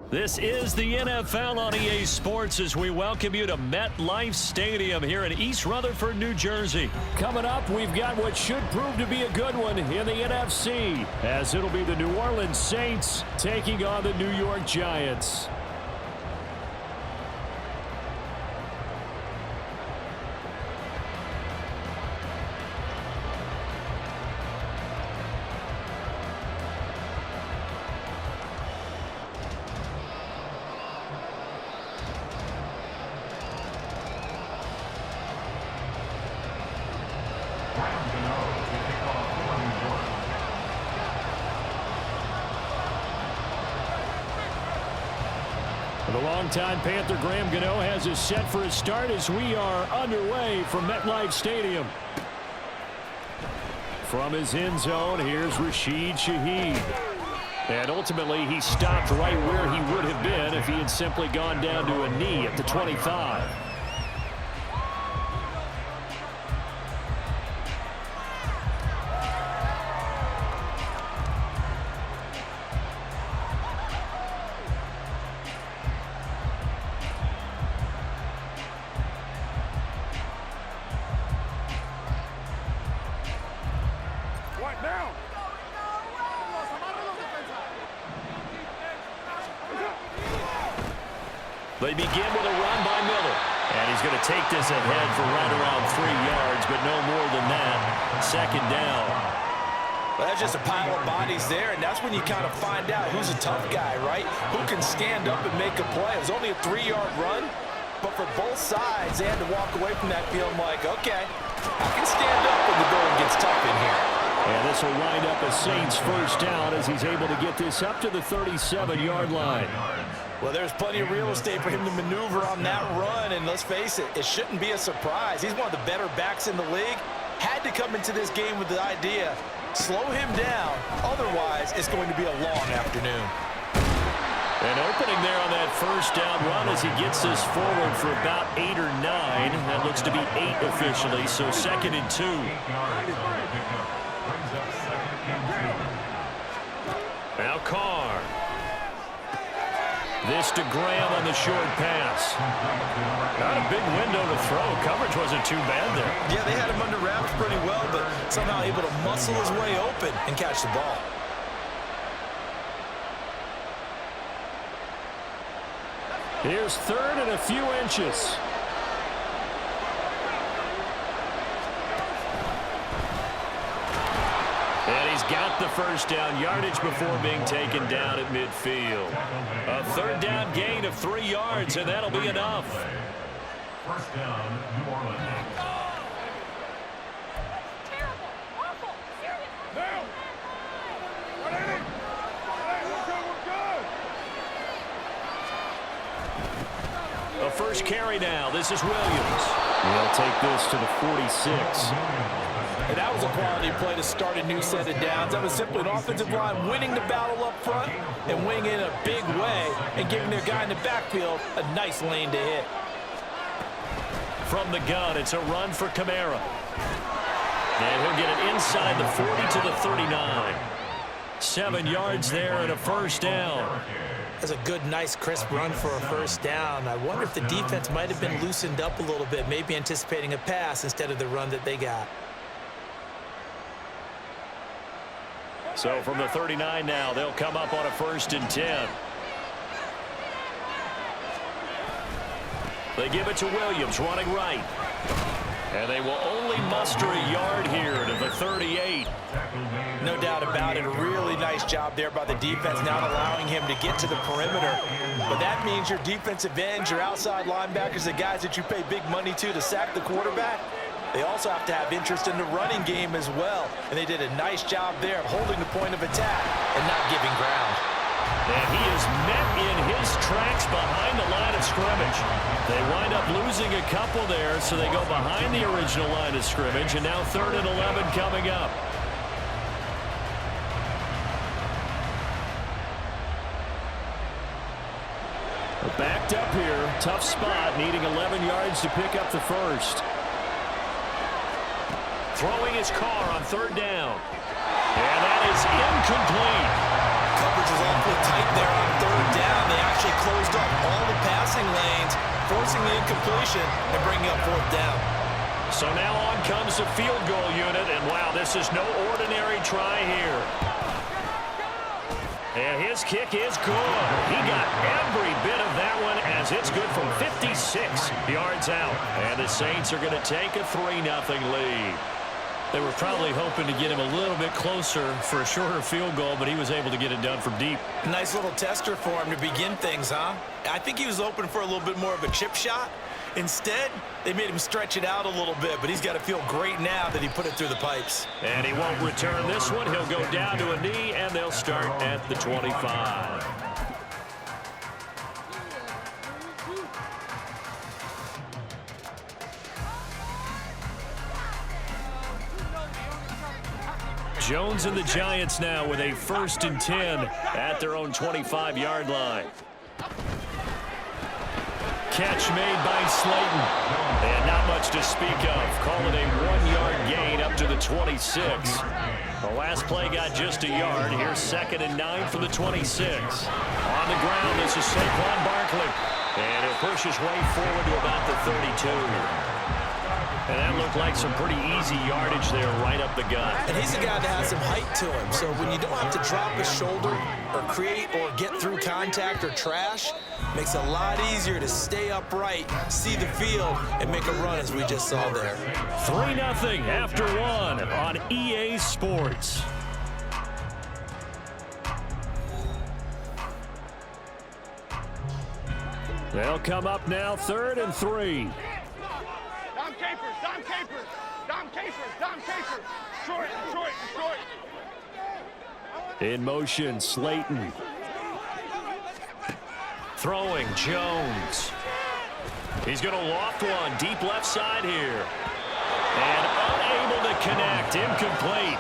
This is the NFL on EA Sports as we welcome you to MetLife Stadium here in East Rutherford, New Jersey. Coming up, we've got what should prove to be a good one in the NFC, as it'll be the New Orleans Saints taking on the New York Giants. The longtime Panther Graham Gano has us set for a start as we are underway from MetLife Stadium. From his end zone, here's Rashid Shaheed. And ultimately, he stopped right where he would have been if he had simply gone down to a knee at the 25. They begin with a run by Miller. And he's going to take this ahead for right around 3 yards, but no more than that. Second down. Well, that's just a pile of bodies there, and that's when you kind of find out who's a tough guy, right? Who can stand up and make a play. It was only a 3-yard run, but for both sides, they had to walk away from that feeling like, okay, I can stand up when the going gets tough in here. And this will wind up a Saints first down as he's able to get this up to the 37-yard line. Well, there's plenty of real estate for him to maneuver on that run, and let's face it, it shouldn't be a surprise. He's one of the better backs in the league. Had to come into this game with the idea, slow him down, otherwise it's going to be a long afternoon. An opening there on that first down run as he gets this forward for about 8 or 9. That looks to be 8 officially, so 2nd and 2. Now Carr. This to Graham on the short pass. Not a big window to throw. Coverage wasn't too bad there. Yeah, they had him under wraps pretty well, but somehow able to muscle his way open and catch the ball. Here's 3rd and a few inches. And he's got the first down yardage before being taken down at midfield. A 3rd down gain of 3 yards, and that'll be enough. First down, New Orleans. A first carry now. This is Williams. He'll take this to the 46. And that was a quality play to start a new set of downs. That was simply an offensive line winning the battle up front and winning in a big way and giving their guy in the backfield a nice lane to hit. From the gun, it's a run for Kamara. And he'll get it inside the 40 to the 39. 7 yards there and a first down. That's a good, nice, crisp run for a first down. I wonder if the defense might have been loosened up a little bit, maybe anticipating a pass instead of the run that they got. So from the 39 now, they'll come up on a 1st and 10. They give it to Williams, running right. And they will only muster a yard here to the 38. No doubt about it. A really nice job there by the defense, not allowing him to get to the perimeter. But that means your defensive ends, your outside linebackers, the guys that you pay big money to sack the quarterback, they also have to have interest in the running game as well. And they did a nice job there of holding the point of attack and not giving ground. And he is met in his tracks behind the line of scrimmage. They wind up losing a couple there, so they go behind the original line of scrimmage. And now 3rd and 11 coming up. Backed up here, tough spot, needing 11 yards to pick up the first. Throwing his Carr on 3rd down. And that is incomplete. Coverage was awfully tight there on 3rd down. They actually forcing the incompletion and bringing up 4th down. So now on comes the field goal unit, and wow, this is no ordinary try here. And his kick is good. He got every bit of that one as it's good from 56 yards out. And the Saints are going to take a 3-0 lead. They were probably hoping to get him a little bit closer for a shorter field goal, but he was able to get it done from deep. Nice little tester for him to begin things, huh? I think he was hoping for a little bit more of a chip shot. Instead, they made him stretch it out a little bit, but he's got to feel great now that he put it through the pipes. And he won't return this one. He'll go down to a knee, and they'll start at the 25. Jones and the Giants now with a 1st and 10 at their own 25-yard line. Catch made by Slayton. And not much to speak of. Call it a 1-yard gain up to the 26. The last play got just a yard. Here's 2nd and 9 for the 26. On the ground, this is Saquon Barkley. And he'll push his way forward to about the 32. And that looked like some pretty easy yardage there right up the gut. And he's a guy that has some height to him. So when you don't have to drop a shoulder or create or get through contact or trash, makes it a lot easier to stay upright, see the field, and make a run as we just saw there. 3-0 after 1 on EA Sports. They'll come up now 3rd and 3. Dom Capers, short. In motion, Slayton. Throwing, Jones. He's going to loft one, deep left side here. And unable to connect, incomplete.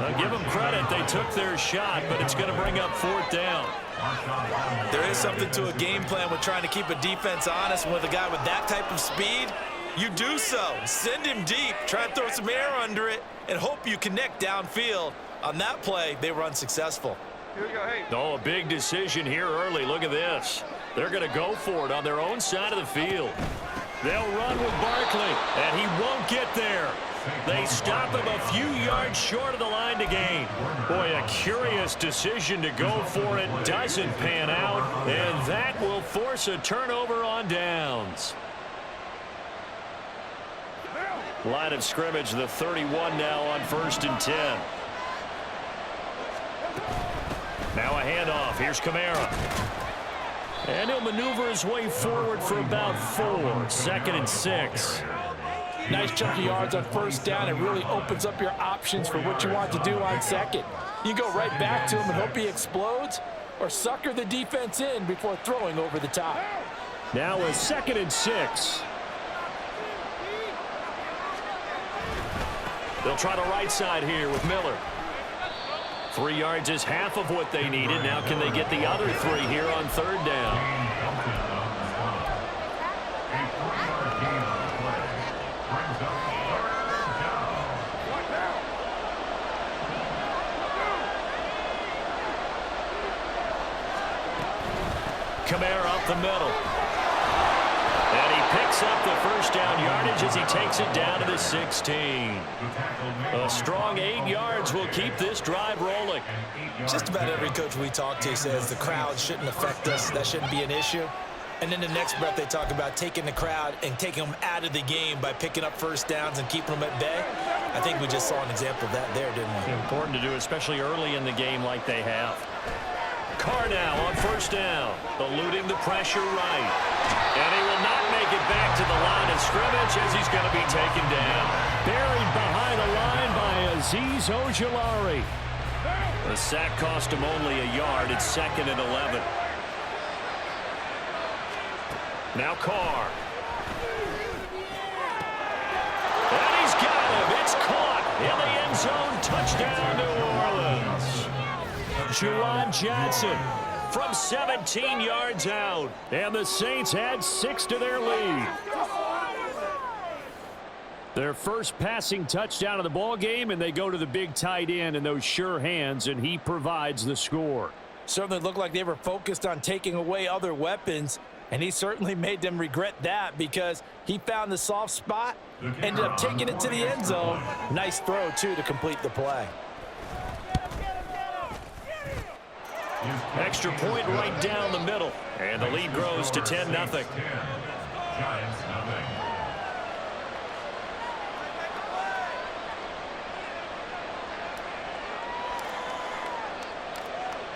I'll give them credit, they took their shot, but it's going to bring up 4th down. There is something to a game plan with trying to keep a defense honest. With a guy with that type of speed, you do so. Send him deep, try and throw some air under it, and hope you connect downfield. On that play, they were unsuccessful. Here we go, hey. Oh, a big decision here early. Look at this. They're going to go for it on their own side of the field. They'll run with Barkley, and he won't get there. They stop him a few yards short of the line to gain. Boy, a curious decision to go for it. Doesn't pan out, and that will force a turnover on downs. Line of scrimmage, the 31 now on 1st and 10. Now a handoff. Here's Kamara. And he'll maneuver his way forward for about 4. 2nd and 6. Nice chunk of yards on 1st down. It really opens up your options for what you want to do on 2nd. You go right back to him and hope he explodes, or sucker the defense in before throwing over the top. Now a 2nd and 6. They'll try the right side here with Miller. 3 yards is half of what they needed. Now can they get the other 3 here on 3rd down? Kamara up the middle. And he picks up the 1st down yardage as he takes it down to the 16. A strong 8 yards will keep this drive rolling. Just about every coach we talk to says the crowd shouldn't affect us. That shouldn't be an issue. And then the next breath they talk about taking the crowd and taking them out of the game by picking up 1st downs and keeping them at bay. I think we just saw an example of that there, didn't we? Important to do, especially early in the game like they have. Carr now on 1st down, eluding the pressure right. And he will not make it back to the line of scrimmage as he's going to be taken down. Buried behind the line by Azeez Ojulari. The sack cost him only a yard. It's 2nd and 11. Now Carr. And he's got him. It's caught in the end zone. Touchdown, New Orleans. Juwan Johnson from 17 yards out. And the Saints had 6 to their lead. Their first passing touchdown of the ball game, and they go to the big tight end in those sure hands, and he provides the score. Certainly looked like they were focused on taking away other weapons, And he certainly made them regret that because he found the soft spot, ended up taking it to the end zone. Nice throw, too, to complete the play. Extra point right down the middle. And the lead grows to 10-0. Giants nothing.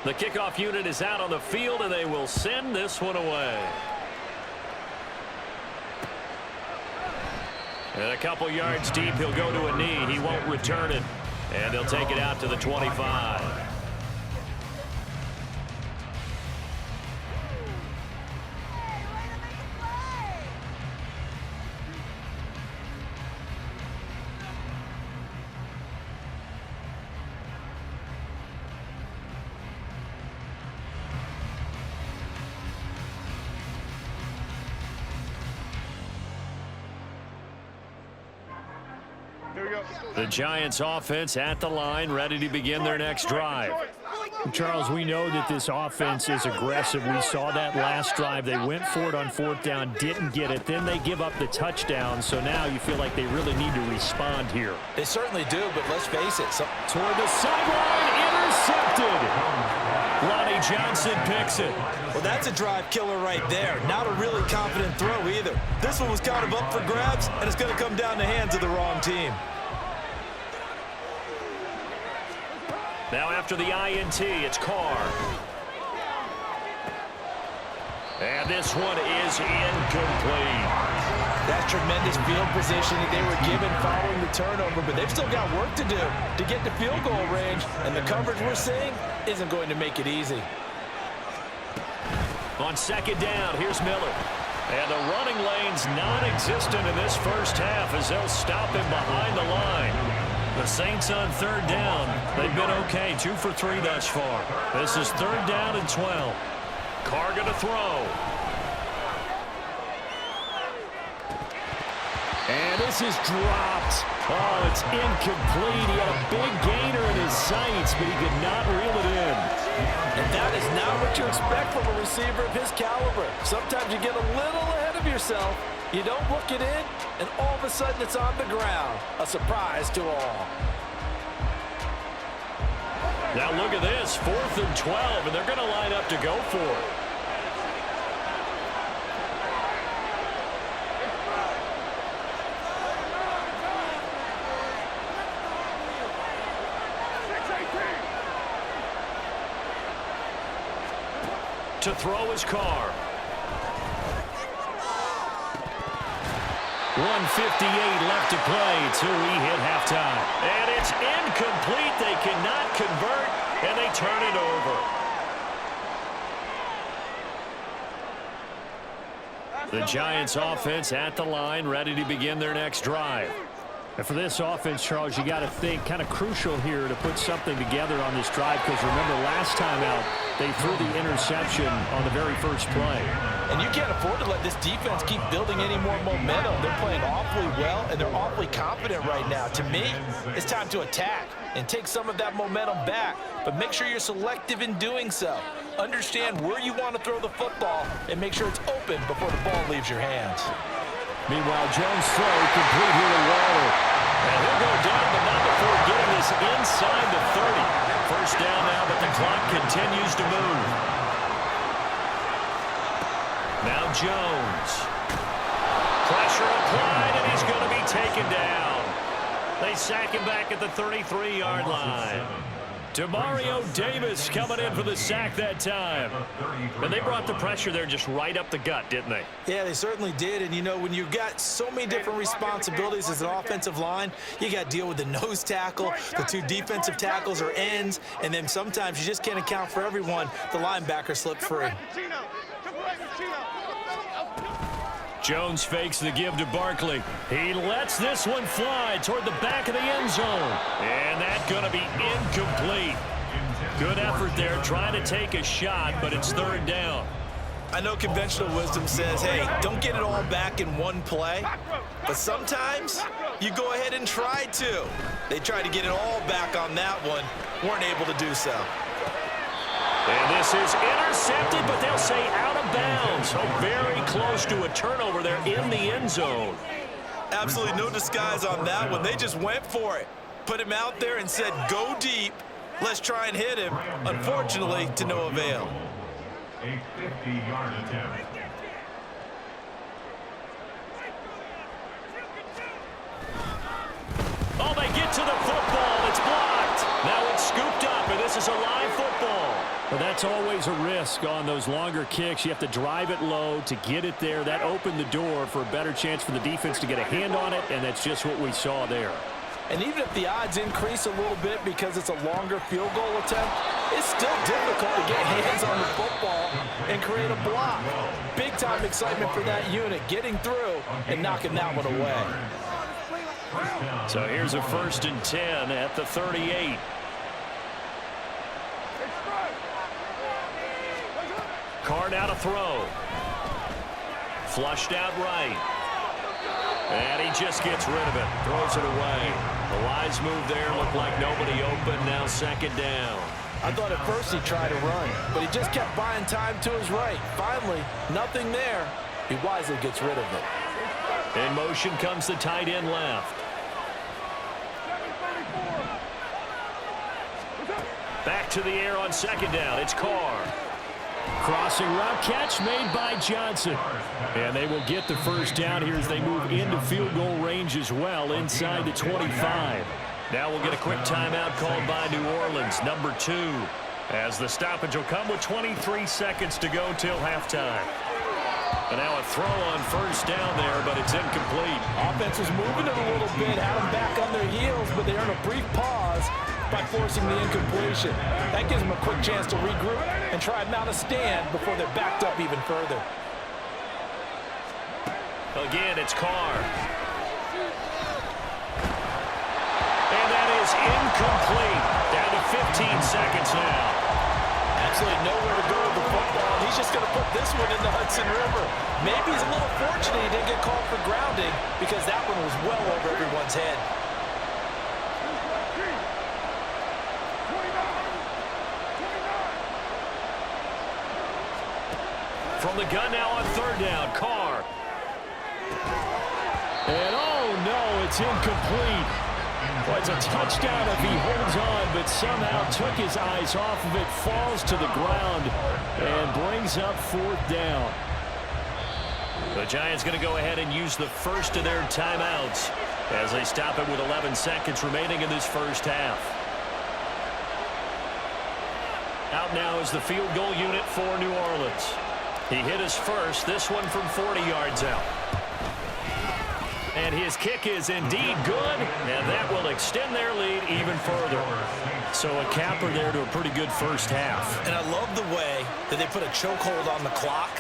The kickoff unit is out on the field, and they will send this one away. And a couple yards deep, he'll go to a knee. He won't return it. And they'll take it out to the 25. The Giants offense at the line, ready to begin their next drive. Charles, we know that this offense is aggressive. We saw that last drive. They went for it on 4th down, didn't get it. Then they give up the touchdown. So now you feel like they really need to respond here. They certainly do, but let's face it. Toward the sideline, intercepted. Lonnie Johnson picks it. Well, that's a drive killer right there. Not a really confident throw either. This one was kind of up for grabs, and it's going to come down the hands of the wrong team. Now after the INT, it's Carr. And this one is incomplete. That's tremendous field positioning they were given following the turnover, but they've still got work to do to get to field goal range, and the coverage we're seeing isn't going to make it easy. On 2nd down, here's Miller. And the running lane's non-existent in this first half as they'll stop him behind the line. The Saints on 3rd down. They've been okay, 2 for 3 thus far. This is 3rd down and 12. Carr going to throw. And this is dropped. Oh, it's incomplete. He had a big gainer in his sights, but he could not reel it in. And that is not what you expect from a receiver of his caliber. Sometimes you get a little ahead of yourself. You don't look it in, and all of a sudden it's on the ground. A surprise to all. Now look at this, 4th and 12, and they're going to line up to go for it. To throw his Carr. 1:58 left to play till we hit halftime. And it's incomplete. They cannot convert, and they turn it over. The Giants offense at the line, ready to begin their next drive. And for this offense, Charles, you got to think kind of crucial here to put something together on this drive, because remember last time out they threw the interception on the very first play. And you can't afford to let this defense keep building any more momentum. They're playing awfully well, and they're awfully confident right now. To me, it's time to attack and take some of that momentum back, but make sure you're selective in doing so. Understand where you want to throw the football and make sure it's open before the ball leaves your hands. Meanwhile, Jones' throw complete here to Waller. And he'll go down, but not before getting this inside the 30. First down now, but the clock continues to move. Now Jones. Pressure applied, and he's going to be taken down. They sack him back at the 33-yard line. Demario Davis coming in for the sack that time. And they brought the pressure there just right up the gut, didn't they? Yeah, they certainly did. And, you know, when you've got so many different responsibilities as an offensive line, you got to deal with the nose tackle, the 2 defensive tackles or ends, and then sometimes you just can't account for everyone. The linebacker slipped free. Jones fakes the give to Barkley. He lets this one fly toward the back of the end zone. And that's going to be incomplete. Good effort there trying to take a shot, but it's 3rd down. I know conventional wisdom says, hey, don't get it all back in one play. But sometimes you go ahead and try to. They tried to get it all back on that one. Weren't able to do so. And this is intercepted, but they'll say out of bounds. So very close to a turnover there in the end zone. Absolutely no disguise on that one. They just went for it. Put him out there and said, go deep. Let's try and hit him. Unfortunately, to no avail. A 50-yard attempt. Oh, they get to the football. It's blocked. Now it's scooped up, and this is a live football. But that's always a risk on those longer kicks. You have to drive it low to get it there. That opened the door for a better chance for the defense to get a hand on it, and that's just what we saw there. And even if the odds increase a little bit because it's a longer field goal attempt, it's still difficult to get hands on the football and create a block. Big-time excitement for that unit, getting through and knocking that one away. So here's a 1st and 10 at the 38. Carr now to throw. Flushed out right. And he just gets rid of it. Throws it away. The wise move there. Looked like nobody open. Now 2nd down. I thought at first he tried to run, but he just kept buying time to his right. Finally, nothing there. He wisely gets rid of it. In motion comes the tight end left. Back to the air on 2nd down. It's Carr. Crossing route catch made by Johnson. And they will get the 1st down here as they move into field goal range as well inside the 25. Now we'll get a quick timeout called by New Orleans, number 2. As the stoppage will come with 23 seconds to go till halftime. And now a throw on 1st down there, but it's incomplete. Offense was moving it a little bit, had them back on their heels, but they earn a brief pause by forcing the incompletion. That gives them a quick chance to regroup and try and mount a stand before they're backed up even further. Again, it's Carr. And that is incomplete. Down to 15 seconds now. Absolutely nowhere to go with the football. He's just going to put this one in the Hudson River. Maybe he's a little fortunate he didn't get called for grounding because that one was well over everyone's head. From the gun now on 3rd down, Carr. And oh no, it's incomplete. Well, it's a touchdown if he holds on, but somehow took his eyes off of it, falls to the ground, and brings up 4th down. The Giants going to go ahead and use the first of their timeouts as they stop it with 11 seconds remaining in this 1st half. Out now is the field goal unit for New Orleans. He hit his first, this one from 40 yards out. And his kick is indeed good, and that will extend their lead even further. So a capper there to a pretty good 1st half. And I love the way that they put a chokehold on the clock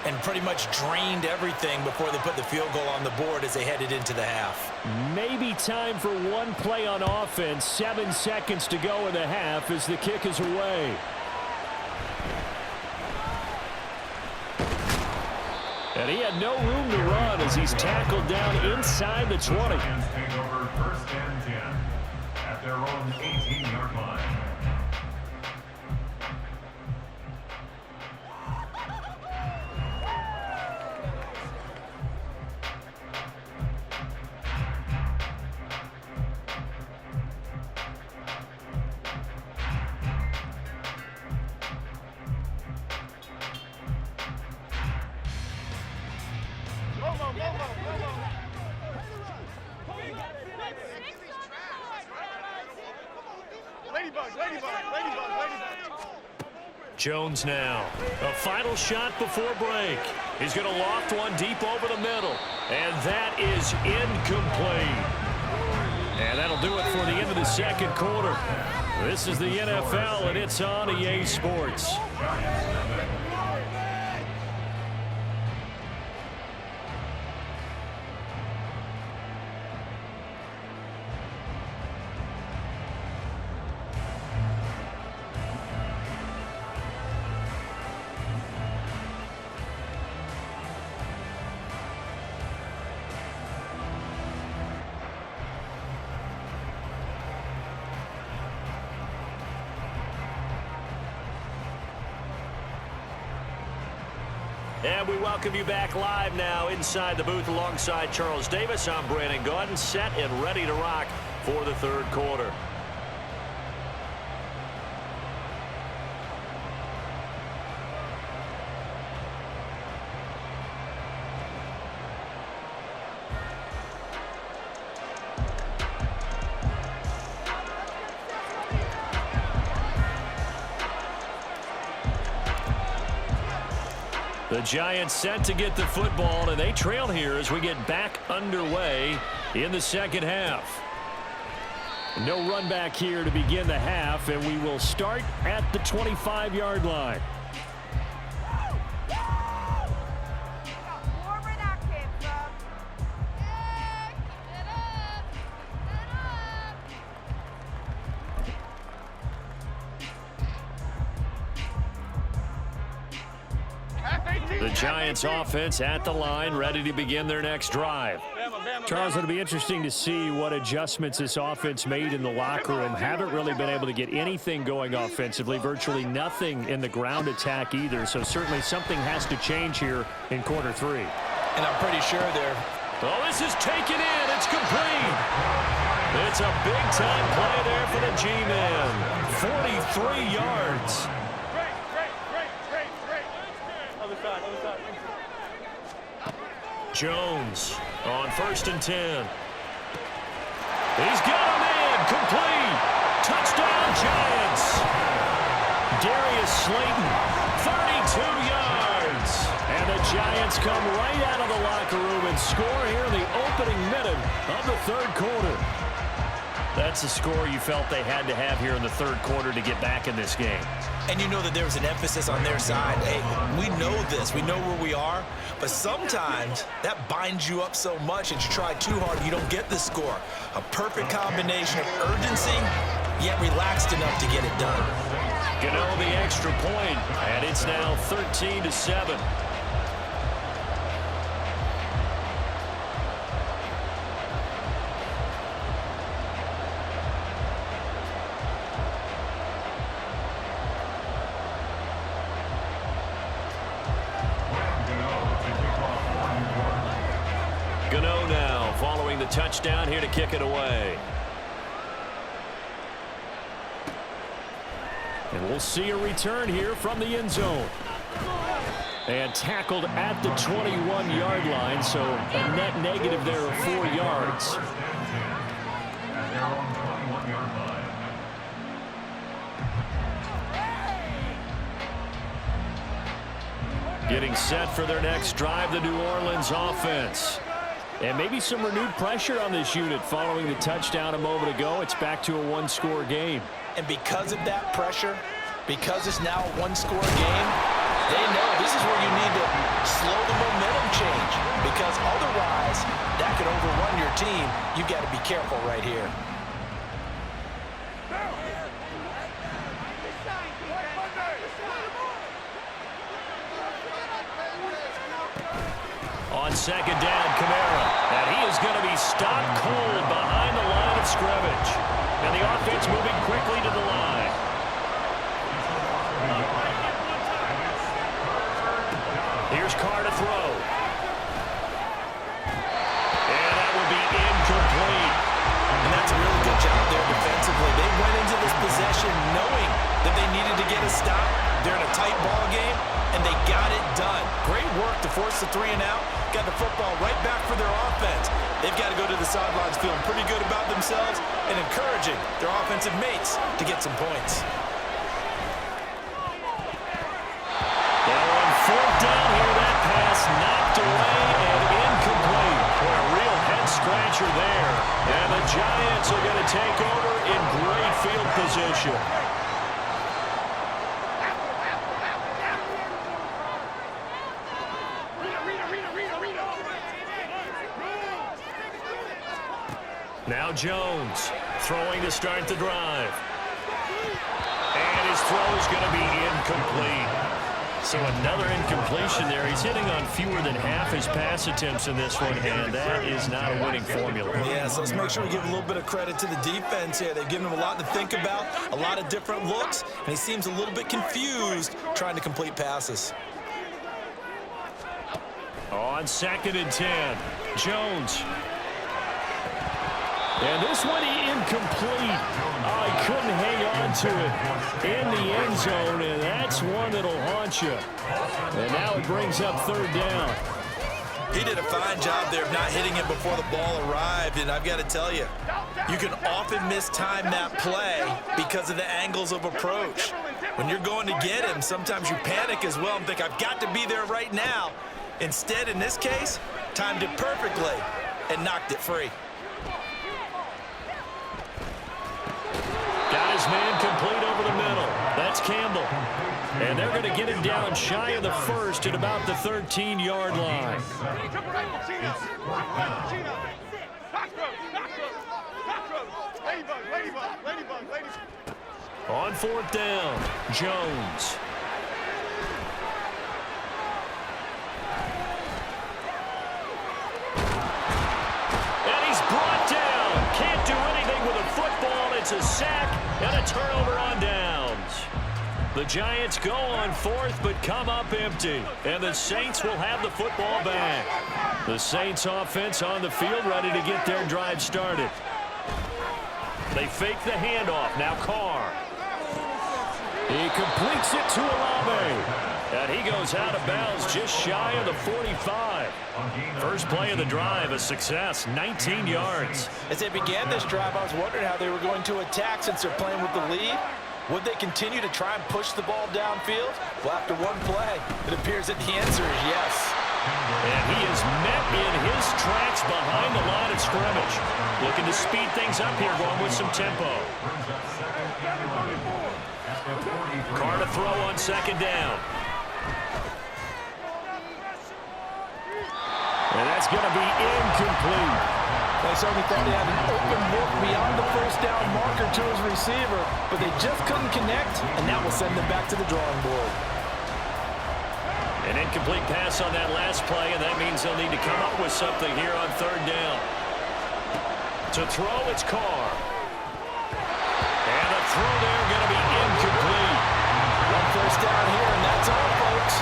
and pretty much drained everything before they put the field goal on the board as they headed into the half. Maybe time for one play on offense. 7 seconds to go in the half as the kick is away. And he had no room to run as he's tackled down inside the 20. Giants take over 1st and 10 at their own 18-yard line. Jones now. A final shot before break. He's going to loft one deep over the middle. And that is incomplete. And that'll do it for the end of the 2nd quarter. This is the NFL, and it's on EA Sports. And we welcome you back live now inside the booth alongside Charles Davis. I'm Brandon Gaudin, set and ready to rock for the third quarter. The Giants set to get the football, and they trail here as we get back underway in the second half. No run back here to begin the half, and we will start at the 25-yard line. The Giants offense at the line, ready to begin their next drive. Charles, it'll be interesting to see what adjustments this offense made in the locker room. Haven't really been able to get anything going offensively, virtually nothing in the ground attack either. So certainly something has to change here in quarter three. And I'm pretty sure they're... Oh, this is taken in. It's complete. It's a big-time play there for the G-Man. 43 yards. Jones on 1st and 10. He's got him in. Complete. Touchdown, Giants. Darius Slayton, 32 yards. And the Giants come right out of the locker room and score here in the opening minute of the third quarter. That's the score you felt they had to have here in the third quarter to get back in this game. And you know that there was an emphasis on their side. Hey, we know this. We know where we are. But sometimes that binds you up so much that you try too hard, you don't get the score. A perfect combination of urgency, yet relaxed enough to get it done. Gano the extra point, and it's now 13-7. Gano now following the touchdown here to kick it away. And we'll see a return here from the end zone. And tackled at the 21-yard line, so a net negative there of 4 yards. At their own 21-yard line. Getting set for their next drive, the New Orleans offense. And maybe some renewed pressure on this unit following the touchdown a moment ago. It's back to a one-score game. And because of that pressure, because it's now a one-score game, they know this is where you need to slow the momentum change, because otherwise that could overrun your team. You've got to be careful right here. On second down, Kamara. And he is going to be stopped cold behind the line of scrimmage. And the offense moving quickly to the line. Here's Carr to throw. And that will be incomplete. And that's a really good job there defensively. They went into this possession knowing that they needed to get a stop. They're in a tight ball game, and they got it done. Great work to force the 3 and out. Got the football right back for their offense. They've got to go to the sidelines feeling pretty good about themselves and encouraging their offensive mates to get some points. They're on 4th down here. That pass knocked away and incomplete. Boy, a real head-scratcher there. And the Giants are going to take over in great field position. Now Jones throwing to start the drive. And his throw is going to be incomplete. So another incompletion there. He's hitting on fewer than half his pass attempts in this one, and that is not a winning formula. Yeah, so let's make sure we give a little bit of credit to the defense here. They've given him a lot to think about, a lot of different looks, and he seems a little bit confused trying to complete passes. On 2nd and 10, Jones. And this one incomplete. Oh, he couldn't hang on to it in the end zone, and that's one that'll haunt you. And now it brings up 3rd down. He did a fine job there of not hitting him before the ball arrived, and I've got to tell you, you can often mistime that play because of the angles of approach. When you're going to get him, sometimes you panic as well and think, I've got to be there right now. Instead, in this case, timed it perfectly and knocked it free. Got his man complete over the middle. That's Campbell. And they're going to get him down shy of the 1st at about the 13-yard line. On 4th down, Jones. And he's brought down. Can't do anything with a football. It's a sack and a turnover on downs. The Giants go on 4th, but come up empty. And the Saints will have the football back. The Saints offense on the field, ready to get their drive started. They fake the handoff. Now Carr. He completes it to Olave. And he goes out of bounds just shy of the 45. First play of the drive, a success, 19 yards. As they began this drive, I was wondering how they were going to attack since they're playing with the lead. Would they continue to try and push the ball downfield? Well, after one play, it appears that the answer is yes. And he is met in his tracks behind the line of scrimmage. Looking to speed things up here, going with some tempo. Carr to throw on 2nd down. And that's going to be incomplete. They certainly thought he had an open look beyond the 1st down marker to his receiver, but they just couldn't connect, and that will send them back to the drawing board. An incomplete pass on that last play, and that means they'll need to come up with something here on 3rd down. To throw, it's Carr. And the throw there going to be incomplete. 1 first down here, and that's all, folks.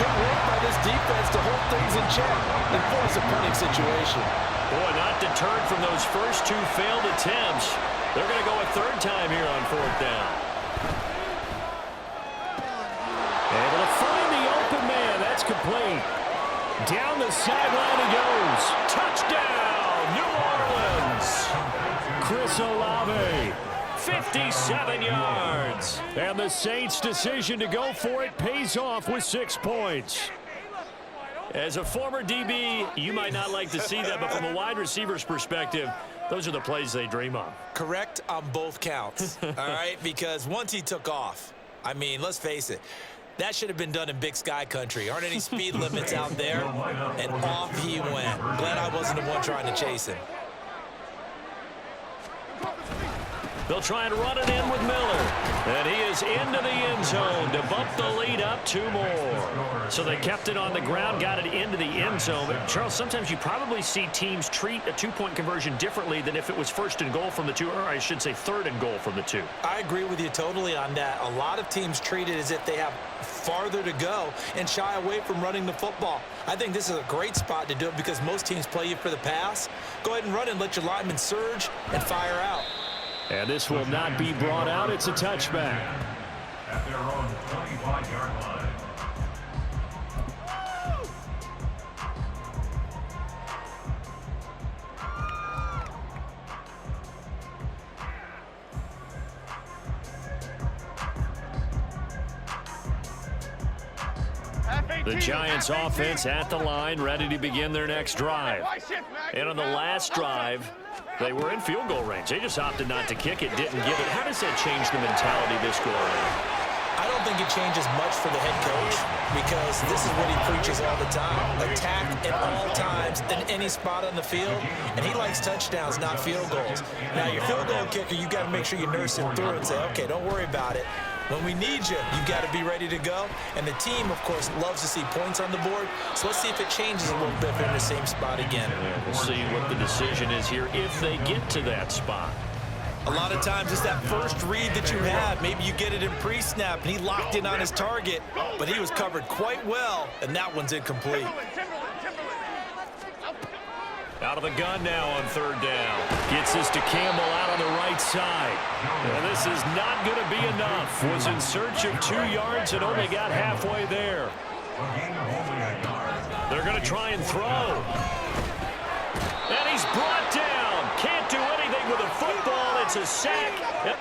Good work by this defense to hold things in check and force a punting situation. Boy, not deterred from those first 2 failed attempts. They're going to go a 3rd time here on 4th down. Able to find the open man. That's complete. Down the sideline he goes. Touchdown, New Orleans. Chris Olave, 57 yards. And the Saints' decision to go for it pays off with 6 points. As a former DB, you might not like to see that, but from a wide receiver's perspective, those are the plays they dream of. Correct on both counts, all right? Because once he took off, I mean, let's face it, that should have been done in Big Sky country. Aren't any speed limits out there? And off he went. Glad I wasn't the one trying to chase him. They'll try and run it in with Miller. And he is into the end zone to bump the lead up 2 more. So they kept it on the ground, got it into the end zone. But, Charles, sometimes you probably see teams treat a 2-point conversion differently than if it was 1st and goal from the 2, or I should say 3rd and goal from the 2. I agree with you totally on that. A lot of teams treat it as if they have farther to go and shy away from running the football. I think this is a great spot to do it because most teams play you for the pass. Go ahead and run and let your linemen surge and fire out. And this will not be brought out. It's a touchback. At their own 25-yard line. The Giants offense at the line, ready to begin their next drive. And on the last drive, they were in field goal range. They just opted not to kick it, didn't get it. How does that change the mentality this go around? I don't think it changes much for the head coach because this is what he preaches all the time. Attack at all times in any spot on the field, and he likes touchdowns, not field goals. Now, your field goal kicker, you got to make sure you nurse him through and say, okay, don't worry about it. When we need you, you've got to be ready to go. And the team, of course, loves to see points on the board. So let's see if it changes a little bit if they're in the same spot again. Yeah, we'll see what the decision is here if they get to that spot. A lot of times it's that first read that you have. Maybe you get it in pre-snap, and he locked in on his target, but he was covered quite well, and that one's incomplete. Out of the gun now on third down. Gets this to Campbell out on the right side. And this is not going to be enough. Was in search of 2 yards and only got halfway there. They're going to try and throw. And he's brought down. Can't do anything with a football. It's a sack. And